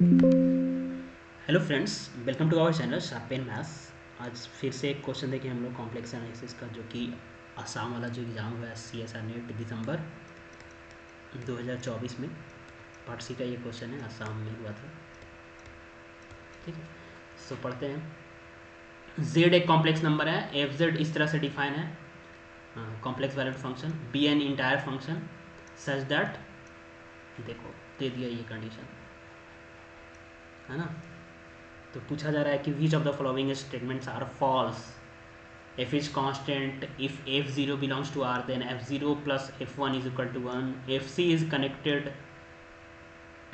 Hello friends, welcome to our channel sharp and maths. आज फिर से एक क्वेश्चन देखें हम लोग कॉम्प्लेक्स एनालिसिस का, जो कि आसाम वाला जो एग्ज़ाम हुआ है CSR नेट दिसंबर 2024 में। पार्ट सी का ये क्वेश्चन है, आसाम में हुआ था। ठीक है, सो पढ़ते हैं। जेड एक कॉम्प्लेक्स नंबर है, एफ जेड इस तरह से डिफाइन है, complex valued function be an entire function such that, देखो दे दिया ये कंडीशन है ना। तो पूछा जा रहा है कि which of the following statements are false. f is constant, if f0 belongs to R then f0 plus f1 is equal to 1, fc is connected,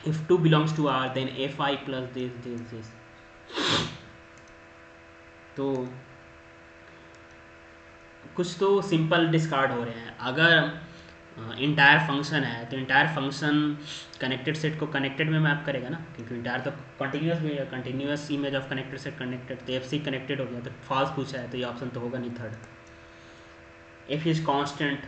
if 2 belongs to R then fi plus this। तो कुछ तो simple discard हो रहे हैं। अगर entire function है तो entire function connected set को कनेक्टेड में मैप करेगा ना, क्योंकि इंटायर तो कंटिन्यूस में है, continuous image of connected set connected, तो एफ सी कनेक्टेड हो गया, तो फॉल्स पूछा है, तो ये ऑप्शन तो होगा नहीं third. F is constant,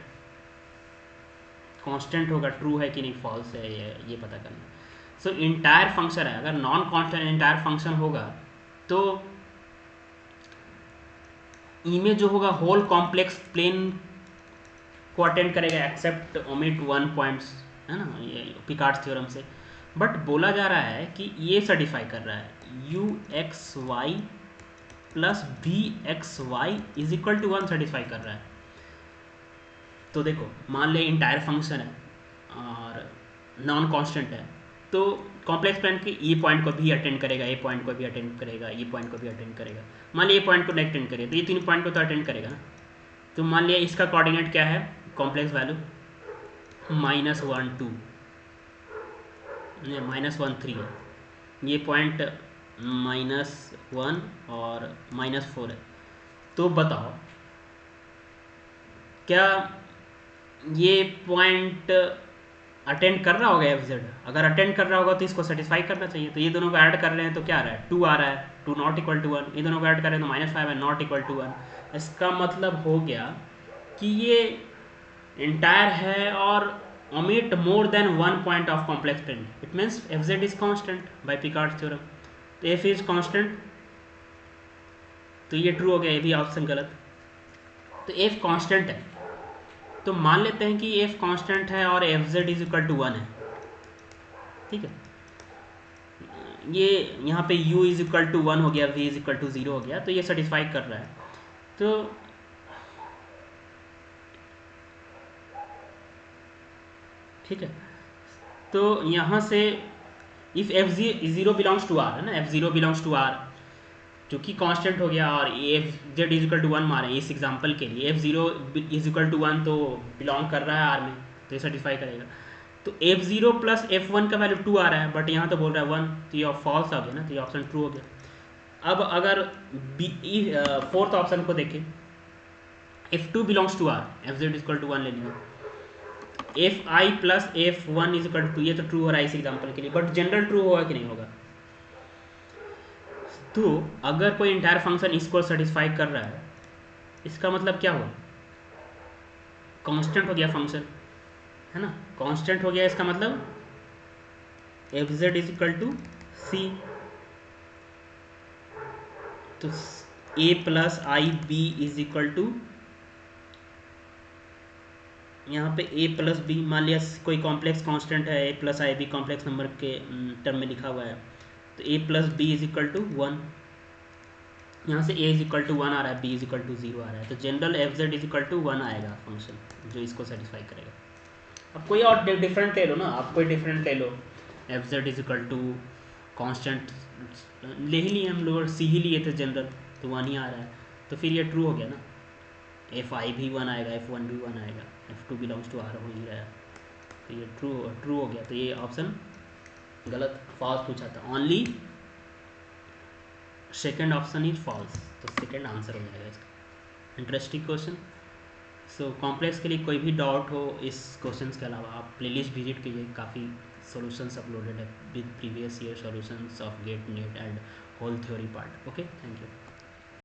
constant होगा, ट्रू है कि नहीं फॉल्स है, ये पता करना। सो इंटायर फंक्शन है, अगर नॉन कांस्टेंट इंटायर फंक्शन होगा तो इमेज जो होगा होल कॉम्प्लेक्स प्लेन को अटेंड करेगा एक्सेप्ट ओमिट वन पॉइंट्स, है ना, ये पिकार्ड्स थ्योरम से। बट बोला जा रहा है कि ये सर्टिफाई कर रहा है u x y plus b x y is equal to 1 satisfy कर रहा है। तो देखो मान ले इंटायर फंक्शन है और नॉन कांस्टेंट है, तो कॉम्प्लेक्स प्लेन के ये पॉइंट को भी अटेंड करेगा, ये पॉइंट को भी अटेंड करेगा, ये पॉइंट को भी अटेंड करेगा। मान लिया ये पॉइंट को नहीं अटेंड करेगा तो ये तीन पॉइंट को तो अटेंड करेगा ना। तो मान लिया इसका कोऑर्डिनेट क्या है, कॉम्प्लेक्स वैल्यू -1 2, -1 3 है, ये पॉइंट -1 और -4 है। तो बताओ क्या ये पॉइंट अटेंड कर रहा होगा एफ जेड? अगर अटेंड कर रहा होगा तो इसको सेटिस्फाई करना चाहिए। तो ये दोनों को ऐड कर रहे हैं तो क्या आ रहा है, 2 आ रहा है, 2 नॉट इक्वल टू 1। ये दोनों को ऐड कर रहे हैं तो -5 है, नॉट इक्वल टू 1। इसका मतलब हो गया कि ये इंटायर है और omit more than one point of complex plane, it means fz is constant by Picard's theorem। तो f is constant, तो ये ट्रू हो गया, ये भी ऑप्शन गलत। तो f कांस्टेंट है, तो मान लेते हैं कि f कांस्टेंट है और f z is equal to 1 है। ठीक है, ये यहाँ पे u इज इक्वल टू 1 हो गया, v इज इक्वल टू 0 हो गया, तो ये सेटिस्फाई कर रहा है। तो ठीक है, तो यहाँ से if f zero belongs to R है ना, f zero belongs to R जो कि कांस्टेंट हो गया, और f z is equal to 1 मारे इस एग्जांपल के लिए, f zero is equal to 1 तो बिलोंग कर रहा है आर में, तो ये सेटिस्फाई करेगा। तो F zero plus f one का वैल्यू 2 आ रहा है, बट यहाँ तो बोल रहा है 1, तो ये फॉल्स आ गया ना, तो ये ऑप्शन ट्रू हो गया। अब अगर फोर्थ ऑप्शन को देखें, f two belongs to R, f z is equal to 1 ले लिया, f i plus f one is equal to, ये तो ट्रू हो रहा है इस एग्जाम्पल के लिए, बट जनरल ट्रू होगा कि नहीं होगा? तो अगर कोई इंटायर फंक्शन इसको सेटिस्फाई कर रहा है, इसका मतलब क्या हुआ, कांस्टेंट हो गया फंक्शन, है ना, कांस्टेंट हो गया, इसका मतलब f z is equal to c. तो a plus i b is equal to, यहाँ पे a प्लस बी, मान लिया कोई कॉम्प्लेक्स कांस्टेंट है, a plus i b complex number के टर्म में लिखा हुआ है, तो a plus b is equal to 1। यहाँ से a इज इक्वल टू 1 आ रहा है, b इज इक्वल टू 0 आ रहा है, तो general F z is equal to 1 आएगा फंक्शन जो इसको सेटिस्फाई करेगा। अब कोई और डिफरेंट ले लो ना, आप कोई डिफरेंट ले लो, f z is equal to constant ले ही लिए हम लोग, सी ही लिए थे जनरल, तो 1 ही आ रहा है, तो फिर ये ट्रू हो गया ना, एफ आई भी 1 आएगा, एफ वन भी 1 आएगा, f two belongs to R हो ही रहा है, तो ये ट्रू हो गया। तो ये ऑप्शन गलत, फॉल्स पूछा था, only second option is false, तो सेकेंड आंसर हो जाएगा इसका। Interesting question. सो कॉम्प्लेक्स के लिए कोई भी डाउट हो इस क्वेश्चन के अलावा आप प्लेलिस्ट विजिट कीजिए, काफ़ी सॉल्यूशंस अपलोडेड है with previous year solutions of GATE NET and whole theory part. Okay, thank you.